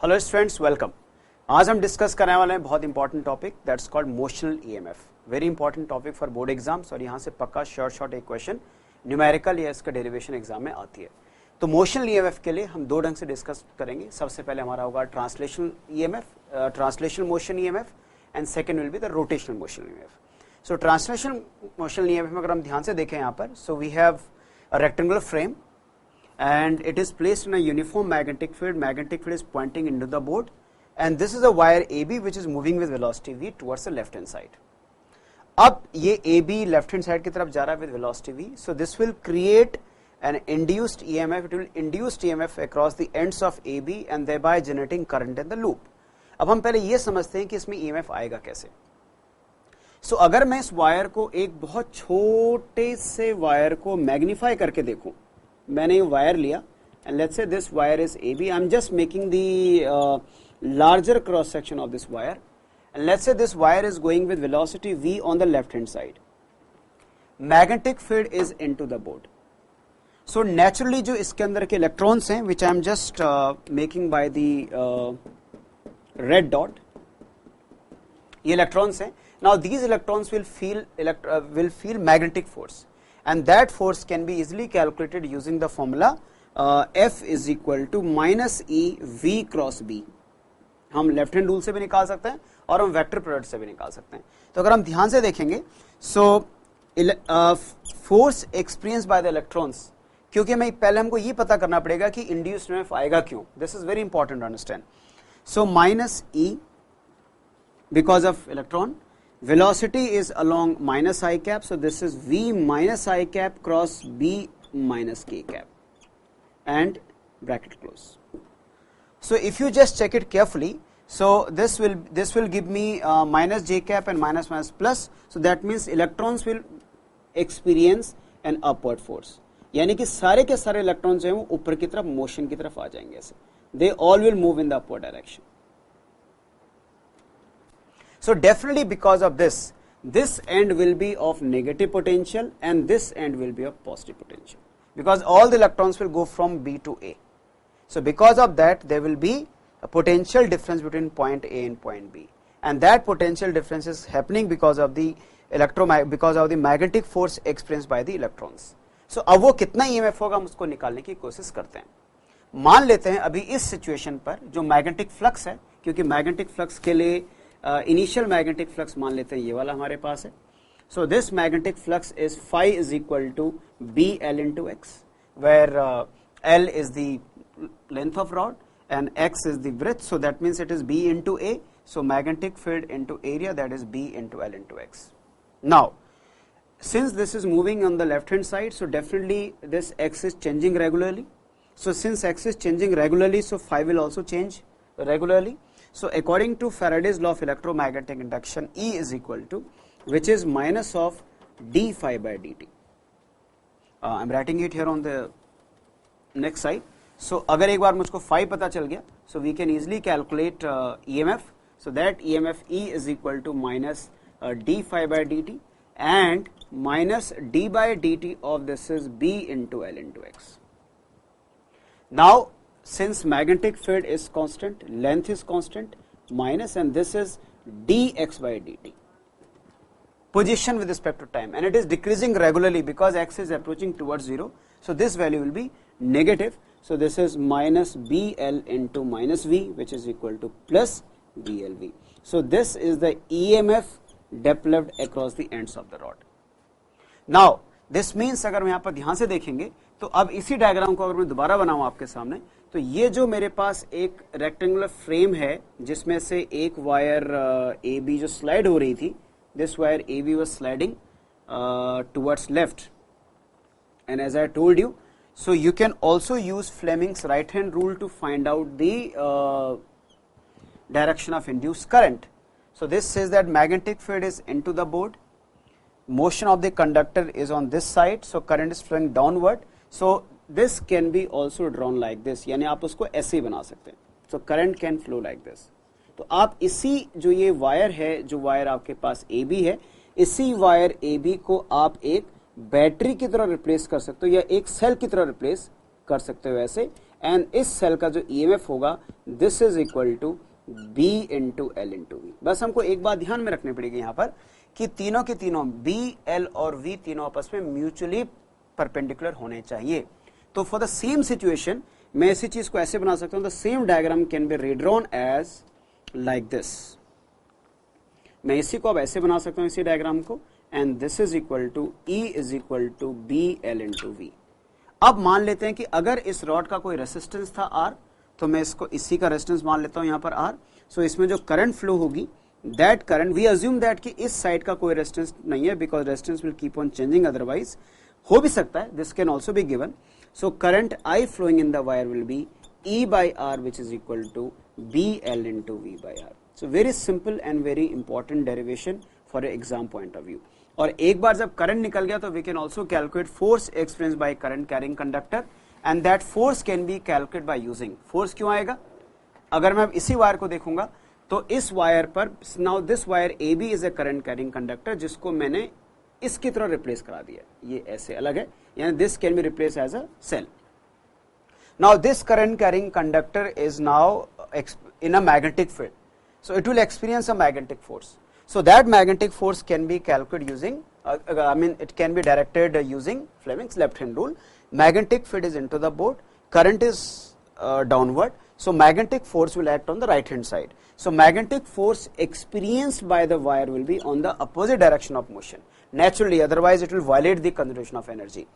Hello students, welcome. आज हम discuss करने वाले हैं बहुत important topic that's called motional EMF. Very important topic for board exams और यहाँ से पक्का शॉर्ट एक क्वेश्चन न्यूमेरिकल या इसका डेरिवेशन एग्जाम में आती है। तो मोशनल ईएमएफ के लिए हम दो ढंग से डिस्कस करेंगे। सबसे पहले हमारा होगा translational EMF, translational motion EMF, and second will be the rotational motion EMF. So translational motional EMF में अगर हम ध्यान से देखें यहाँ पर, so we have a rectangular frame and it is placed in a uniform magnetic field. Magnetic field is pointing into the board, and this is a wire AB which is moving with velocity v towards the left hand side. अब ये AB left hand side की तरफ जा रहा है with velocity v, so this will create an induced EMF. It will induce EMF across the ends of AB and thereby generating current in the loop. अब हम पहले ये समझते हैं कि इसमें EMF आएगा कैसे। So अगर मैं इस वायर को एक बहुत छोटे से वायर को मैग्नीफाई करके देखूं, मैंने ये वायर लिया and let's say this wire is AB. I'm just making the larger cross section of this wire, and let's say this wire is going with velocity v on the left hand side. Magnetic field is into the board. So naturally जो इसके अंदर के electrons हैं, which I'm just making by the red dot, ये electrons हैं. Now these electrons will feel magnetic force. And that force can be easily calculated using the formula F is equal to minus E V cross B. हम left hand rule से भी निकाल सकते हैं और हम वेक्टर प्रोडक्ट से भी निकाल सकते हैं। तो अगर हम ध्यान से देखेंगे, so force experience by the electrons, क्योंकि हमें पहले हमको ये पता करना पड़ेगा कि इंड्यूस्ड ईएमएफ आएगा क्यों। This is very important to understand. So minus E because of electron, velocity is along minus I cap, so this is V minus I cap cross B minus K cap, and bracket close. So if you just check it carefully, so this will give me minus J cap and minus plus, so that means electrons will experience an upward force. यानी कि सारे के सारे electrons जो हैं वो ऊपर की तरफ मोशन की तरफ आ जाएंगे ऐसे. They all will move in the upward direction. So definitely because of this end will be of negative potential and this end will be of positive potential, because all the electrons will go from B to A. So because of that there will be a potential difference between point A and point B, and that potential difference is happening because of the magnetic force experienced by the electrons. So अब वो कितना EMF होगा हम उसको निकालने की कोशिश करते हैं। मान लेते हैं अभी इस सिचुएशन पर जो मैग्नेटिक फ्लक्स है, क्योंकि मैग्नेटिक फ्लक्स के लिए इनिशियल मैग्नेटिक फ्लक्स मान लेते हैं ये वाला हमारे पास है। So this magnetic flux is phi is equal to B L into x, where L is the length of rod and x is the breadth, so that means it is B into A, so magnetic field into area, that is B into L into x. Now since this is moving on the left hand side, so definitely this x is changing regularly. So since x is changing regularly, so phi will also change regularly. So according to Faraday's law of electromagnetic induction, E is equal to, which is minus of d phi by dt. I'm writing it here on the next side. So अगर एक बार मुझको phi पता चल गया, so we can easily calculate EMF. So that EMF E is equal to minus d phi by dt and minus d by dt of this is B into L into x. Now since magnetic field is constant, length is constant, minus, and this is dx by dt, position with respect to time, and it is decreasing regularly because x is approaching towards 0. So this value will be negative. So this is minus bl into minus v, which is equal to plus blv. So this is the EMF developed across the ends of the rod. Now this means अगर हम यहाँ पर ध्यान से देखेंगे तो अब इसी डायग्राम को अगर मैं दोबारा बनाऊं आपके सामने, तो ये जो मेरे पास एक रेक्टेंगुलर फ्रेम है जिसमें से एक वायर AB जो स्लाइड हो रही थी, this wire AB was sliding towards left, and as I told you, so you can also use Fleming's right hand rule to find out the direction of induced current. So this says that magnetic field is into the board, motion of the conductor is on this side, so current is flowing downward. So this can be also drawn like this, यानी आप उसको ऐसे ही बना सकते हैं। So current can flow like this. तो आप इसी जो ये वायर है, जो वायर आपके पास AB है, इसी वायर AB को आप एक बैटरी की तरह रिप्लेस कर सकते हो या एक सेल की तरह रिप्लेस कर सकते हो ऐसे, एंड इस सेल का जो ईएमएफ होगा this is equal to B into L into V. बस हमको एक बात ध्यान में रखनी पड़ेगी यहाँ पर कि तीनों के तीनों B, L और V तीनों आपस में म्यूचुअली परपेंडिकुलर होने चाहिए। तो फॉर द सेम सिचुएशन मैं इसी चीज को ऐसे बना सकता हूं, the same diagram can be redrawn as like this. मैं इसी को अब ऐसे बना सकता हूं, इसी डायग्राम को, and this is equal to E is equal to B L into V. अब मान लेते हैं कि अगर इस रॉड का कोई रेसिस्टेंस था R, तो मैं इसको इसी का रेजिस्टेंस मान लेता हूं यहां पर R। सो इसमें जो करंट फ्लो होगी that current we assume that कि इस साइड का कोई रेजिस्टेंस नहीं है because resistance will keep on changing, otherwise हो भी सकता है, this can also be given. So current I flowing in the wire will be E by R which is equal to BL into V by R. So very simple and very important derivation for an exam point of view. और एक बार जब current निकल गया तो we can also calculate force experienced by current carrying conductor and that force can be calculated by using force। क्यों आएगा? अगर मैं अब इसी वायर को देखूंगा तो इस वायर पर now this wire AB is a current carrying conductor जिसको मैंने इसकी तरह रिप्लेस करा दिया, ये ऐसे अलग है, यानी this can be replace as a cell. Now this current carrying conductor is now in a magnetic field, so it will experience a magnetic force. So that magnetic force can be calculated using it can be directed using Fleming's left hand rule. Magnetic field is into the board, current is downward, so magnetic force will act on the right hand side. So magnetic force experienced by the wire will be on the opposite direction of motion naturally, otherwise it will violate the conservation of energy.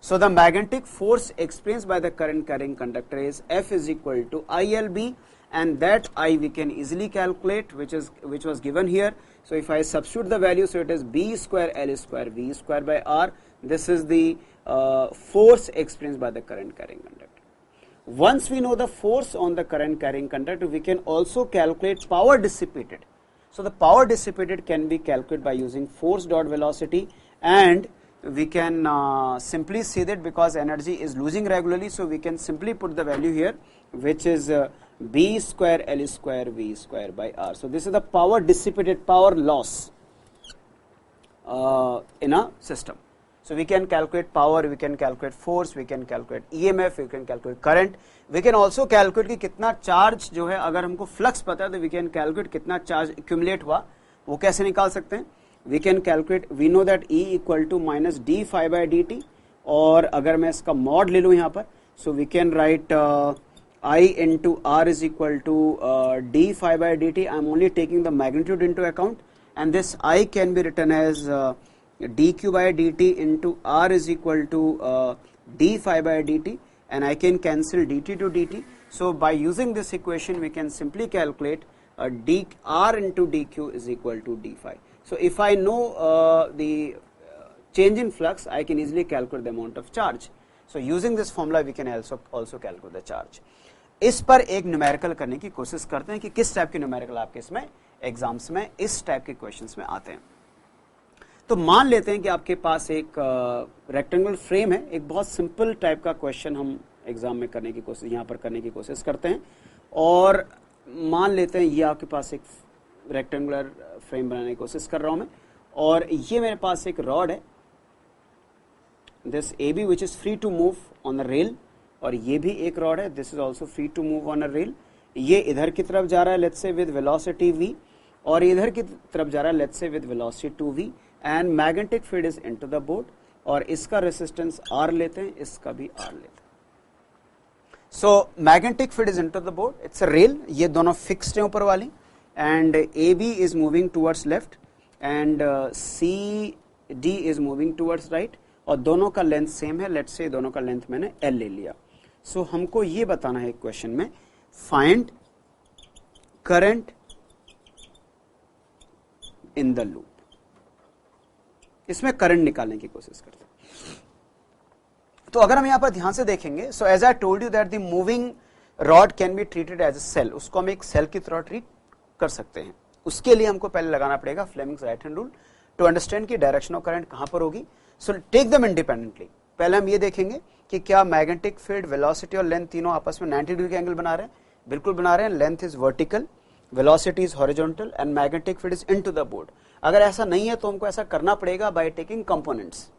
So the magnetic force experienced by the current carrying conductor is F is equal to ILB, and that I we can easily calculate, which was given here. So if I substitute the value, so it is B square L square V square by R. This is the force experienced by the current carrying conductor. Once we know the force on the current carrying conductor, we can also calculate power dissipated. So the power dissipated can be calculated by using force dot velocity, and we can simply see that because energy is losing regularly, so we can simply put the value here, which is B square L square V square by R. So this is the power dissipated, power loss in a system. So we can calculate power, we can calculate force, we can calculate EMF, we can calculate current, we can also calculate कि कितना charge जो है, अगर हमको flux पता है तो we can calculate कितना चार्ज accumulate हुआ, वो कैसे निकाल सकते हैं? We can calculate, we know that E equal to minus d phi by dt, और अगर मैं इसका मॉड ले लूँ यहाँ पर, so we can write I into R is equal to d phi by dt. I am only taking the magnitude into account, and this I can be written as dq by dt into R is equal to d phi by dt, and I can cancel dt to dt. So by using this equation we can simply calculate R into dq is equal to d phi. So if I know the change in flux, I can easily calculate the amount of charge. So using this formula we can also calculate the charge. इस पर एक numerical करने की कोशिश करते हैं कि किस टाइप के न्यूमेरिकल आपके इसमें एग्जाम्स में इस टाइप के क्वेश्चंस में आते हैं। तो मान लेते हैं कि आपके पास एक रेक्टेंगुलर फ्रेम है, एक बहुत सिंपल टाइप का क्वेश्चन हम एग्जाम में करने की कोशिश यहाँ पर करने की कोशिश करते हैं, और मान लेते हैं ये आपके पास एक रेक्टेंगुलर फ्रेम बनाने की कोशिश कर रहा हूँ मैं, और ये मेरे पास एक रॉड है, this AB which is free to move on the rail, और ये भी एक रॉड है, this is also free to move on a rail. ये इधर की तरफ जा रहा है let's say with velocity v, और इधर की तरफ जा रहा है let's say with velocity 2v, and magnetic field is into the board, और इसका रेसिस्टेंस R लेते हैं, इसका भी R लेते हैं। सो magnetic field is into the board, it's a rail, ये दोनों फिक्स्ड हैं ऊपर वाली, and AB is moving towards left and CD is moving towards right, और दोनों का लेंथ सेम है, लेट्स से दोनों का लेंथ मैंने L ले लिया। सो हमको ये बताना है क्वेश्चन में, find current in the loop. इसमें करंट निकालने की कोशिश करते हैं। तो अगर हम यहां पर ध्यान से देखेंगे, so as I told you that the moving rod can be treated as a cell, उसको हम एक सेल की तरह ट्रीट कर सकते हैं। उसके लिए हमको पहले लगाना पड़ेगा Fleming's right hand rule to understand कि डायरेक्शन ऑफ करंट कहां पर होगी। So take them independently. पहले हम ये देखेंगे कि क्या मैग्नेटिक फील्ड, वेलोसिटी और लेंथ तीनों आपस में 90 डिग्री के एंगल बना रहे हैं, बिल्कुल बना रहे हैं। Length is vertical, velocity is horizontal, and magnetic field is into the board. अगर ऐसा नहीं है तो हमको ऐसा करना पड़ेगा बाय टेकिंग कंपोनेंट्स।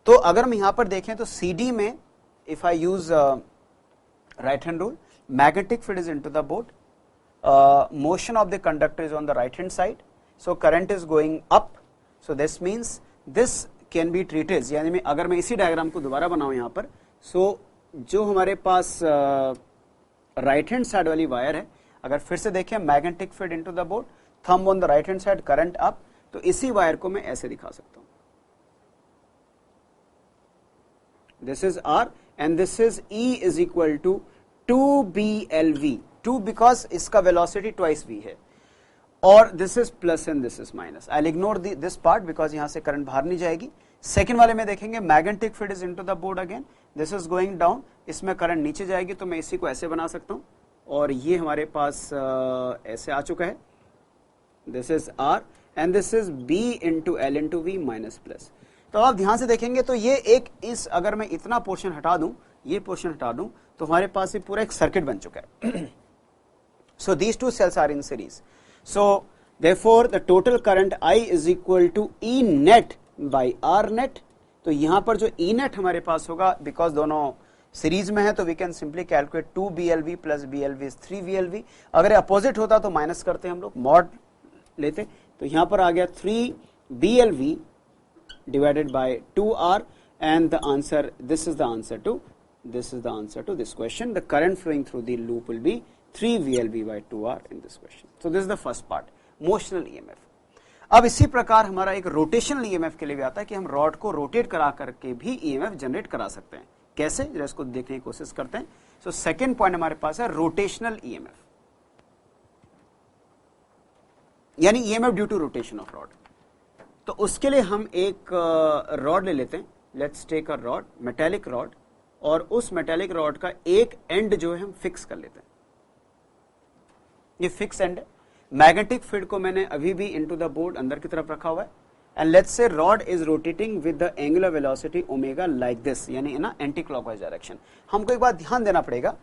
तो अगर हम यहां पर देखें तो CD में if I use right hand rule, magnetic field is into the board, motion of the conductor is on the right hand side, so current is going up, so this means this can be treated, यानी मैं अगर मैं इसी diagram को दोबारा बनाऊं यहाँ पर, so जो हमारे पास राइट हैंड साइड वाली वायर है, अगर फिर से देखें magnetic field into the board, thumb on the right hand side, current up, तो इसी वायर को मैं ऐसे दिखा सकता हूं, this is R and this is E is equal to 2BLV, 2 because इसका वेलोसिटी ट्वाइस v है, और this is plus and this is minus, I will ignore this part because यहां से करंट बाहर नहीं जाएगी। सेकेंड वाले में देखेंगे magnetic field is into the board again, this is going down, इसमें करंट नीचे जाएगी, तो मैं इसी को ऐसे बना सकता हूं, और ये हमारे पास ऐसे आ चुका है, this is R and this is B into L into V minus plus. तो आप ध्यान से देखेंगे तो ये एक इस अगर मैं इतना पोर्शन हटा दूं, ये पोर्शन हटा दूं, तो हमारे पास ये पूरा एक सर्किट बन चुका है। So these two cells are in series, so therefore the total current I is equal to E net by R net. तो यहां पर जो ई नेट हमारे पास होगा, बिकॉज दोनों सीरीज में है, तो we can simply calculate 2BLV plus BLV is 3VLV। अगर अपोजिट होता तो माइनस करते हम लोग, मॉड लेते, तो यहां पर आ गया 3BLV divided by 2R, and the answer, this is the answer to this question. The current flowing through the loop will be 3VLV by 2R in this question. So this is the first part, motional EMF. अब इसी प्रकार हमारा एक rotational EMF के लिए भी आता है कि हम रॉड को रोटेट करा करके भी EMF जनरेट करा सकते हैं। कैसे, जरा इसको देखने की कोशिश करते हैं। सो सेकेंड पॉइंट हमारे पास है रोटेशनल EMF, यानी EMF due to rotation of rod. तो उसके लिए हम एक रॉड ले लेते हैं, let's take a rod, metallic rod, और उस मेटेलिक रॉड का एक एंड जो है हम फिक्स कर लेते हैं, ये फिक्स एंड है। मैग्नेटिक फील्ड को मैंने अभी भी इनटू द बोर्ड अंदर की तरफ रखा हुआ है, and let's say rod is rotating with the angular velocity omega like this, यानी इन एंटी क्लॉकवाइज डायरेक्शन। हमको एक बात ध्यान देना पड़ेगा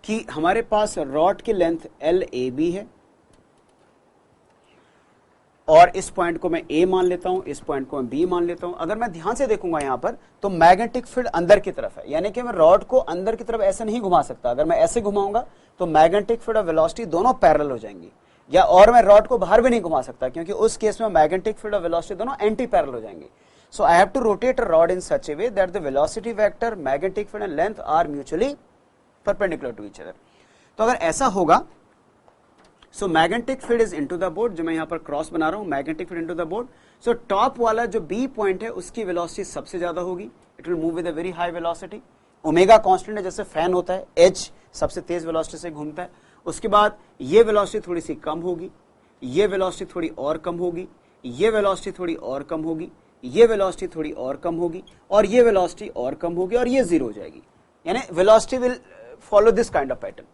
कि हमारे पास रॉड की लेंथ LAB है, और इस पॉइंट को मैं A मान लेता हूं, इस पॉइंट को मैं B मान लेता हूं। अगर मैं ध्यान से देखूंगा यहां पर, तो मैग्नेटिक फील्ड अंदर की तरफ है, यानी कि मैं रॉड को अंदर की तरफ ऐसे नहीं घुमा सकता। अगर मैं ऐसे घुमाऊंगा तो मैग्नेटिक फील्ड और वेलोसिटी दोनों पैरेलल हो जाएंगी, या और मैं रॉड को बाहर भी नहीं घुमा सकता, क्योंकि उस केस में मैग्नेटिक फील्ड और वेलोसिटी दोनों एंटी पैरेलल हो जाएंगी। So I have to rotate a rod in such a way that the velocity vector, magnetic field and length are mutually perpendicular to each other. तो अगर ऐसा होगा, so magnetic field is into the board, जो मैं यहां पर cross बना रहा हूं, magnetic field into the board. So top वाला जो B पॉइंट है उसकी वेलोसिटी सबसे ज्यादा होगी, it will move with a very high velocity. Omega constant है, जैसे फैन होता है, H सबसे तेज वेलोसिटी से घूमता है। उसके बाद ये वेलोसिटी थोड़ी सी कम होगी, ये वेलोसिटी थोड़ी और कम होगी, ये वेलोसिटी थोड़ी और कम होगी, ये वेलोसिटी थोड़ी और कम होगी, और ये वेलोसिटी और कम होगी, और ये जीरो हो जाएगी, यानी velocity will follow this kind of pattern.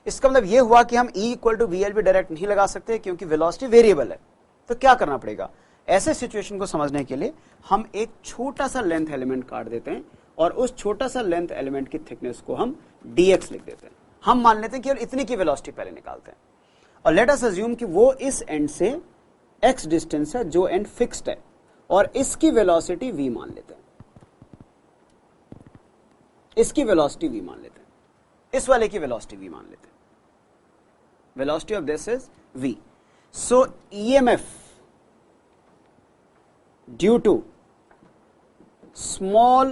इसका मतलब ये हुआ कि हम E equal to VLV direct नहीं लगा सकते, क्योंकि वेलोसिटी वेरिएबल है। तो क्या करना पड़ेगा, ऐसे सिचुएशन को समझने के लिए हम एक छोटा सा लेंथ एलिमेंट काट देते हैं, और उस छोटा सा लेंथ एलिमेंट की थिकनेस को हम dx लिख देते हैं। हम मान लेते हैं केवल इतनी की वेलोसिटी पहले निकालते हैं, और लेट अस अज्यूम कि वो इस एंड से x डिस्टेंस है, जो एंड फिक्स्ड है, और इसकी वेलोसिटी v मान लेते हैं, इसकी वेलोसिटी v मान लेते हैं, इस वाले की वेलोसिटी v मान लेते हैं। Velocity of this is v. So EMF due to small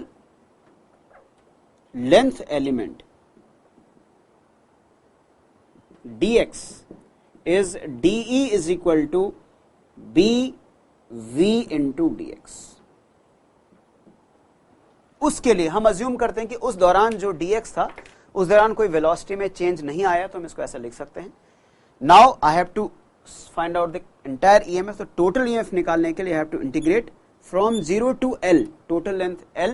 length element dx is dE is equal to bv into dx। उसके लिए हम अज्यूम करते हैं कि उस दौरान जो dx था, उस दौरान कोई वेलोसिटी में चेंज नहीं आया, तो हम इसको ऐसा लिख सकते हैं। Now I have to find out the entire EMF. तो टोटल EMF निकालने के लिए I have to integrate from 0 to L, total length L,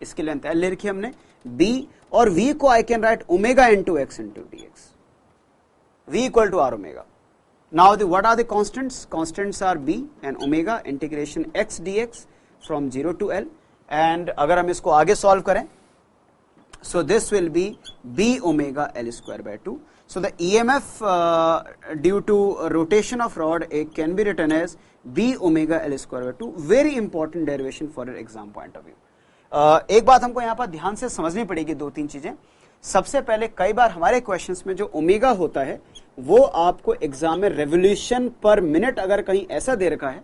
इसकी लेंथ L ले रखी हमने, B, और V को I can write omega into x into dx, V equal to r omega. Now what are the constants? Constants are B and omega, integration x dx from 0 to L, and अगर हम इसको आगे solve करें, so this will be B omega L square by 2. So the EMF due to rotation of rod can be written as B omega L square by 2. Very important derivation for your exam point of view. एक बात हमको यहाँ पर ध्यान से समझनी पड़ेगी, दो तीन चीजें सबसे पहले कई बार हमारे क्वेश्चंस में जो ओमेगा होता है वो आपको एग्जाम में रेवोल्यूशन पर मिनट अगर कहीं ऐसा दे रखा है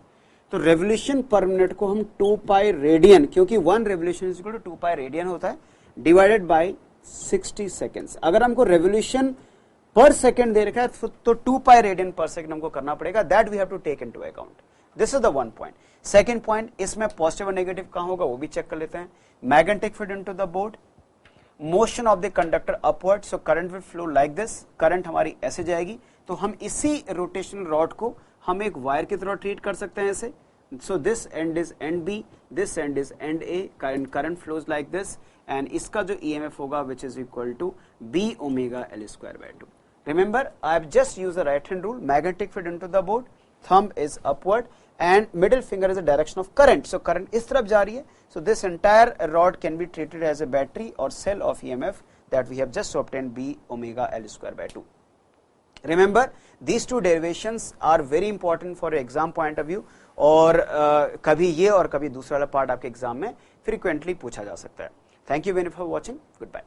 तो रेवोल्यूशन पर मिनट को हम 2 पाई रेडियन, क्योंकि 1 revolution is equal to 2 pi radian होता है, डिवाइडेड बाय 60 सेकेंड्स। अगर हमको रेवोल्यूशन पर सेकेंड दे रखा है तो 2 पाई रेडियन पर सेकेंड हमको करना पड़ेगा, that we have to take into account. This is the one point. Second point, इसमें पॉजिटिव और नेगेटिव कहां होगा वो भी चेक कर लेते हैं। Magnetic field into the board, motion of the conductor upward, so current will flow like this, current हमारी ऐसे जाएगी, तो हम इसी रोटेशनल रॉड को हम एक वायर की तरह ट्रीट कर सकते हैं ऐसे। So this end is end B, this end is end A, current flows like this, and इसका जो ईएमएफ होगा which is equal to B omega L square by 2। Remember I have just used the right hand rule, magnetic field into the board, thumb is upward and middle finger is the direction of current, so current इस तरफ जा रही है, so this entire rod can be treated as a battery or cell of EMF that we have just obtained B omega L square by 2. Remember these two derivations are very important for exam point of view, और कभी ये और कभी दूसरा वाला part आपके exam में frequently पूछा जा सकता है। Thank you very much for watching, goodbye.